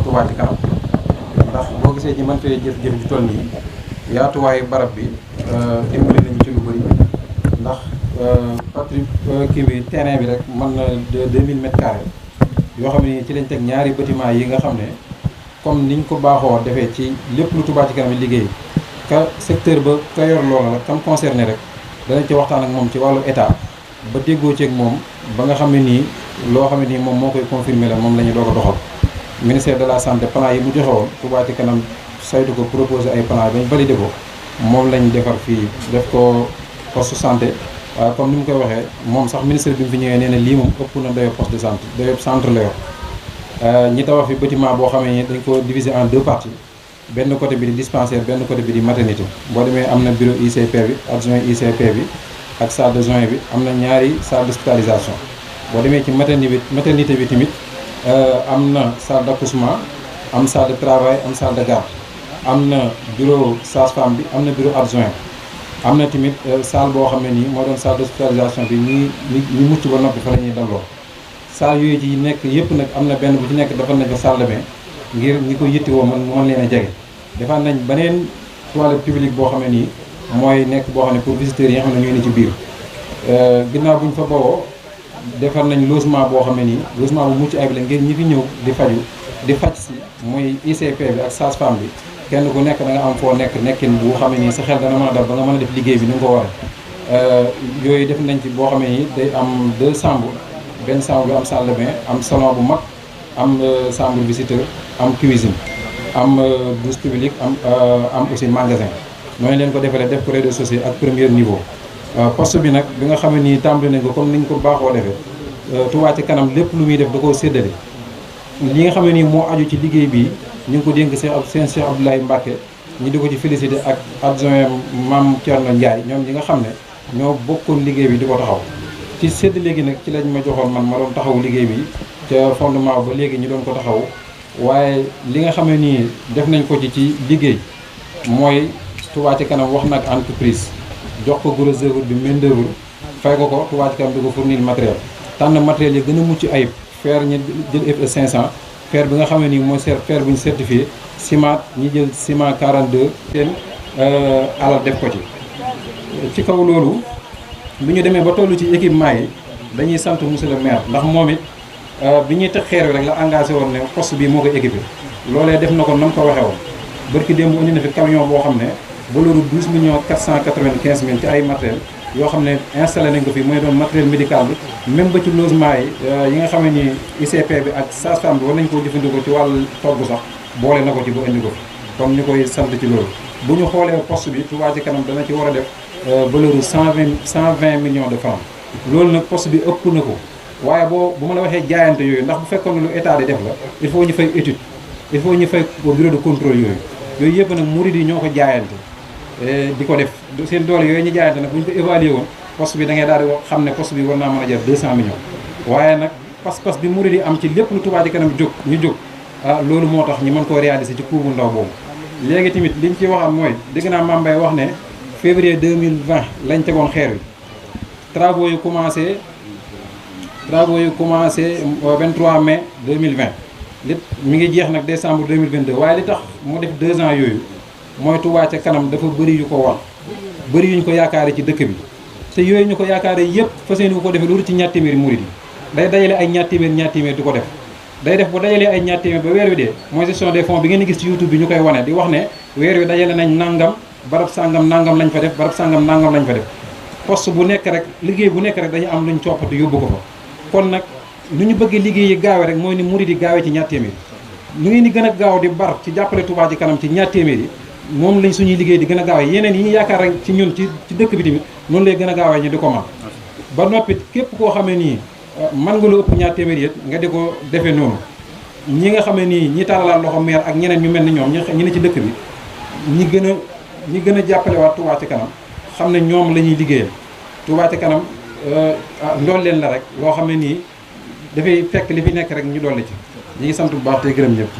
Touba Ca Kanam ndax boo gisee ñi mën fee jëf-jëf ju toll nii yaatuwaayu barab bi dimbali nañu ci lu bëri ndax kii bi terrain bi rek mën na 2000 mètres carrés yoo xam ne ci lañ teg ñaari bâtiment yi nga xam ne comme niñ ko baaxoo defee ci lépp lu Touba Ca Kanam liggéey ka secteur ba ka yor loola la kam concerné rek danañ ci waxtaan ak moom ci wàllu état ba déggoo ceeg moom ba nga xam ne nii loo xam ne nii moom moo koy confirmer la moom la ñu doog a doxal. Ministère de la santé plan yi mu joxe woon Touba Ca Kanam saytu ko proposé ay plan yi bañ validé ko moom lañ defar fii def ko poste santé waaye comme ni mu koy waxee moom sax ministre bi mu fi ñëwee nee na lii moom ëpp na dayoo poste de santé dayoo centre la yor ñi tabax fi bâtiment boo xamee ni dañ ko diviser en deux parties benn côté bi di dispensaire benn côté bi di maternité boo demee am na bureau ICP bi adjoint ICP bi ak salle de soins bi am na ñaari salle d'hospitalisation boo demee ci maternité bi tamit am na salle d'accouchement am salle de travail am salle de garde am na bureau sage-femme bi am na bureau adjoint am na tamit salle boo xam ne nii moo doon salle d'hospitalisation bi ñi mucc ba noppi fa la ñuy dalloo salle yooyu ci nekk yëpp nag am na benn bu ci nekk defal nañ fa salle de bain ngir ñi ko yittewoo mën leen a jege defal nañ beneen toilette publique boo xam ne nii mooy nekk boo xam ne pour visiteurs yi nga xam ne ñooy ne ci biir ginnaaw bu ñu fa bawoo defar nañ logement boo xam ne nii logement bu mucc ayib la ngir ñi fi ñëw di faju di faj si mooy ICP bi ak sage-femme bi kenn ku nekk da nga am foo nekkin bu xam ne nii sa xel dana mën a dal ba nga mën a def liggéey bi ni nga ko waree yooyu def nañ ci boo xam ne nii day am 2 chambres benn chambre bi am salle de bain am salon bu mag am chambre visiteur am cuisine am douche publique am aussi magasin noonu leen ko defalee def ko rez-de-chaussée ak premier niveau poste bi nag bi nga xam ne nii tàmbali nañ ko comme niñ ko baaxoo defee Touba Ca Kanam lépp lu muy def da koo séddale li nga xam ne nii moo aju ci liggéey bi ñu ngi ko dénk seen Cheikh Abdoulaye Mbacke ñu di ko ci félicité ak adjoint Mame Thierno Ndiaye ñoom ñi nga xam ne ñoo bokkoon liggéey bi di ko taxaw ci sédd léegi nag ci lañ ma joxoon man ma doon taxaw liggéey bi ca fondement ba léegi ñu doon ko taxaw waaye li nga xam ne nii def nañ ko ci liggéey mooy Touba Ca Kanam wax nag entreprise jox ko gros œuvre bi main d'œuvre fay ko Touba Ca Kanam di ko fournir matériel tànn matériel yi gën a mucc ayib fer ñi jël FE 500 fer bi nga xam ne nii mooy fer bu ñu certifié ciment ñi jël ciment 42 seen alal def ko ci kaw loolu bi ñu demee ba tollu ci équipement yi dañuy sant monsieur le maire ndax moom it bi ñuy teg xeer wi rek la engagé woon ne poste bi moo koy équipé loolee def na ko nam ko waxee woon barki démb indi na fi camion boo xam ne valeur 12 millions 495 mille ci ay matériel yoo xam ne installé nañ ko fi mooy doon matériel médical bi même ba ci logement yi nga xam ne ni ICP bi ak sage-femme bi war nañ koo jëfandikoo ci wàllu togg sax boole na ko ci ba indi ko fi comme ñu koy sant ci loolu bu ñu xoolee poste bi Touba Ca Kanam dana ci war a def valeur 120 millions de francs loolu nag poste bi ëpp na ko waaye bu ma la waxee jaayante yooyu ndax bu fekkoon ne lu état di def la il faut ñu fay étude il faut ñu fay bureau de contrôle yooyu yëpp nag murid yi ñoo ko jaayante di ko def seen doole yooyu ñu jaayante nag bu ñu ko évalué woon poste bi da ngay daal di xam ne poste bi war naa mën a jar 200 millions waaye nag pas-pas bi murid yi am ci lépp lu Touba Ca Kanam ñu jóg loolu moo tax ñu mën koo réaliser ci coût bu ndaw boobu léegi tamit liñ ci waxam mooy dégg naa Mame Mbaye wax ne février 2020 lañ tegoon xeer wi travaux yu commencé 23 mai 2020 lépp mi ngi jeex nag décembre 2022 waaye li tax mu def 2 ans yooyu mooy Touba Ca Kanam dafa bëri yu ko war bëri yuñ ko yaakaare ci dëkk bi te yooyu ñu ko yaakaare yëpp fas yéene ko defee loolu ci ñaar téeméeri murid yi day dajale ay ñaar téeméer di ko def day def bu dajalee ay ñaar téeméer ba weer wi dee mooy gestion des fonds bi ngeen gis ci YouTube bi ñu koy wane di wax ne weer wi dajale nañ nangam barab sàngam nangam lañ fa def barab sàngam nangam lañ fa def poste bu nekk rek liggéey bu nekk rek dañu am luñ coppati yóbbu ko fa kon nag lu ñu bëggee liggéey yi gaawe rek mooy ni murid yi gaawee ci ñaar téeméer yi ñu ngeen di gën a gaaw di bar ci jàppale Touba Ca Kanam ci ñaar téeméer yi moom lañ suñuy liggéey di gën a gaawee yeneen yi ñu yaakaar rek ci ñun ci dëkk bi tamit noonu lay gën a gaawee ñu di ko man ba noppi képp koo xamee nii man nga lu ëpp ñaar téeméer yi nga di ko defee noonu ñi nga xam ne nii ñi tàllalaat loxo maire ak ñeneen ñu mel ni ñoom ñi ne ci dëkk bi ñi gën a jàppale waat Touba Ca Kanam xam ne ñoom la ñuy liggéeyal Touba Ca Kanam ndool leen la rek loo xam ne nii dafay fekk li fi nekk rek ñu dolli ci ñi ngi sant bu baax te gërëm ñëpp